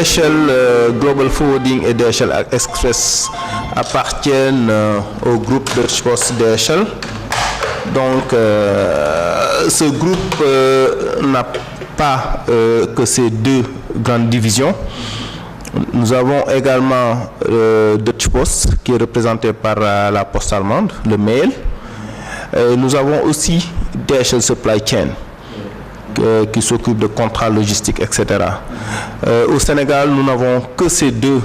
DHL Global Forwarding et DHL Express appartiennent au groupe Deutsche Post DHL. Donc, ce groupe n'a pas que ces deux grandes divisions. Nous avons également Deutsche Post, qui est représenté par la poste allemande, le mail. Nous avons aussi DHL Supply Chain, qui s'occupe de contrats logistiques, etc. Au Sénégal, nous n'avons que ces deux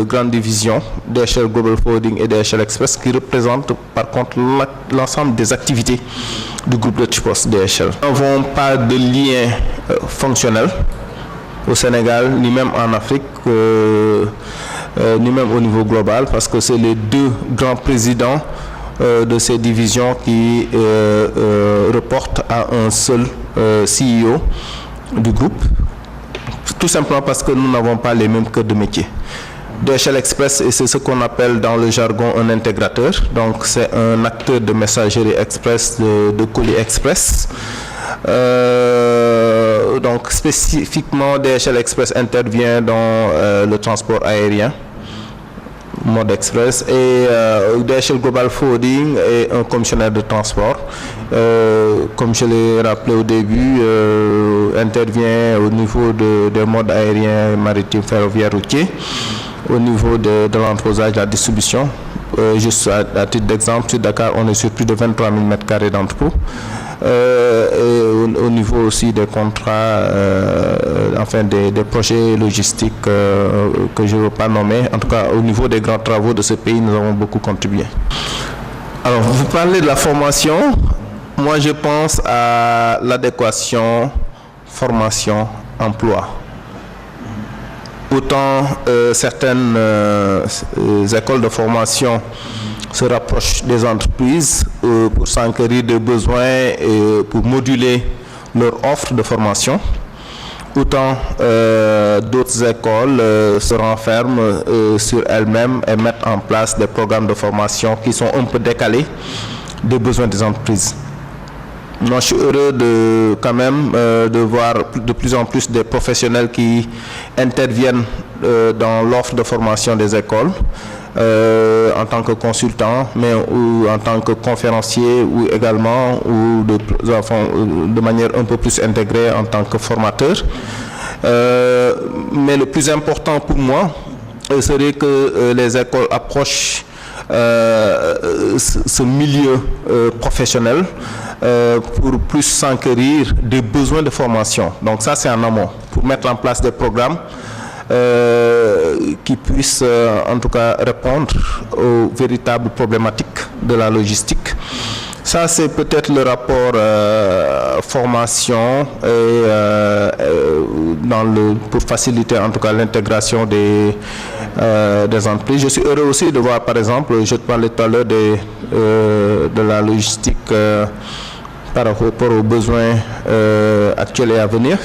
grandes divisions, DHL Global Forwarding et DHL Express, qui représentent par contre l'ensemble des activités du groupe Deutsche Post DHL. Nous n'avons pas de lien fonctionnel au Sénégal, ni même en Afrique, ni même au niveau global, parce que c'est les deux grands présidents de ces divisions qui reportent à un seul CEO du groupe, tout simplement parce que nous n'avons pas les mêmes cœurs de métier. DHL Express, et c'est ce qu'on appelle dans le jargon un intégrateur, donc c'est un acteur de messagerie express, de colis express. Donc spécifiquement, DHL Express intervient dans le transport aérien, mode express, et DHL Global Forwarding est un commissionnaire de transport. Comme je l'ai rappelé au début, intervient au niveau des modes aériens, maritimes, ferroviaires, routiers, au niveau de l'entreposage, de la distribution. Juste à titre d'exemple, sur Dakar, on est sur plus de 23 000 m² d'entrepôt. Au niveau aussi des contrats, enfin des projets logistiques que je ne veux pas nommer. En tout cas, au niveau des grands travaux de ce pays, nous avons beaucoup contribué. Alors, vous parlez de la formation. Moi, je pense à l'adéquation formation-emploi. Autant certaines écoles de formation se rapprochent des entreprises pour s'enquérir des besoins et pour moduler leur offre de formation. Autant d'autres écoles se renferment sur elles-mêmes et mettent en place des programmes de formation qui sont un peu décalés des besoins des entreprises. Moi, je suis heureux de voir de plus en plus des professionnels qui interviennent dans l'offre de formation des écoles en tant que consultant, mais ou en tant que conférencier ou également de manière un peu plus intégrée en tant que formateur. Mais le plus important pour moi serait que les écoles approchent ce milieu professionnel pour plus s'enquérir des besoins de formation. Donc ça, c'est en amont, pour mettre en place des programmes qui puissent en tout cas répondre aux véritables problématiques de la logistique. Ça, c'est peut-être le rapport formation et pour faciliter en tout cas l'intégration des entreprises. Je suis heureux aussi de voir, par exemple, je te parlais tout à l'heure de la logistique par rapport aux besoins actuels et à venir.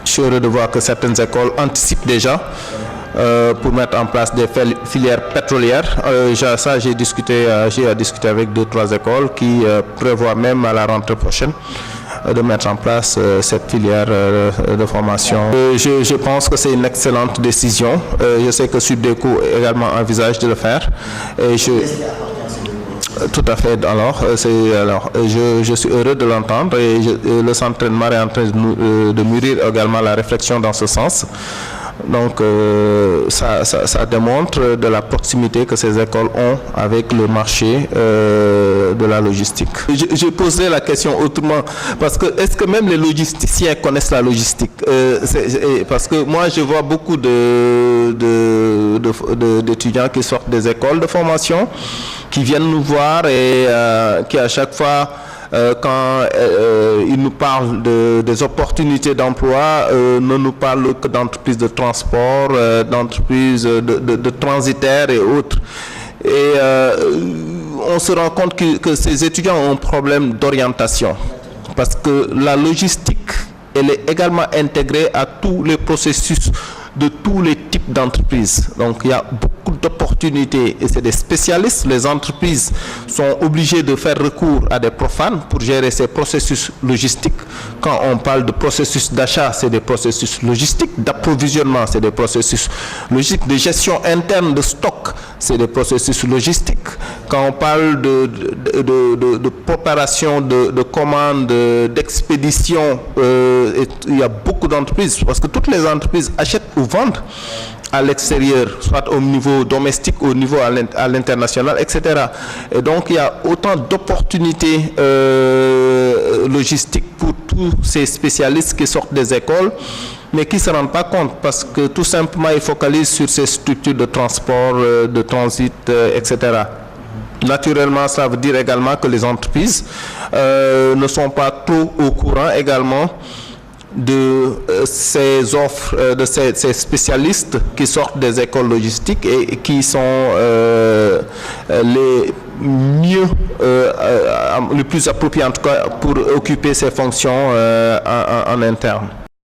Je suis heureux de voir que certaines écoles anticipent déjà pour mettre en place des filières pétrolières. Ça, j'ai discuté avec 2-3 écoles qui prévoient même à la rentrée prochaine de mettre en place cette filière de formation. Je pense que c'est une excellente décision. Je sais que Subdeco également envisage de le faire. Et tout à fait. Je suis heureux de l'entendre et le centre entraînement est en train de mûrir également la réflexion dans ce sens. Donc ça démontre de la proximité que ces écoles ont avec le marché de la logistique. Je poserai la question autrement, parce que est-ce que même les logisticiens connaissent la logistique? Parce que moi je vois beaucoup d'étudiants qui sortent des écoles de formation, qui viennent nous voir et qui à chaque fois quand ils nous parlent des opportunités d'emploi, ne nous parlent que d'entreprises de transport, d'entreprises de transitaires et autres. Et on se rend compte que ces étudiants ont un problème d'orientation, parce que la logistique, elle est également intégrée à tous les processus de tous les types d'entreprises. Donc il y a beaucoup d'opportunités et c'est des spécialistes. Les entreprises sont obligées de faire recours à des profanes pour gérer ces processus logistiques. Quand on parle de processus d'achat, c'est des processus logistiques, d'approvisionnement, c'est des processus logistiques, de gestion interne de stock, c'est des processus logistiques. Quand on parle de préparation de commandes, d'expédition, il y a beaucoup d'entreprises, parce que toutes les entreprises achètent ou vendent à l'extérieur, soit au niveau domestique, au niveau à l'international, etc. Et donc, il y a autant d'opportunités logistiques pour tous ces spécialistes qui sortent des écoles, mais qui ne se rendent pas compte parce que tout simplement, ils focalisent sur ces structures de transport, de transit, etc. Naturellement, ça veut dire également que les entreprises ne sont pas trop au courant également de ces offres, de ces spécialistes qui sortent des écoles logistiques et qui sont les mieux, les plus appropriés en tout cas pour occuper ces fonctions en interne.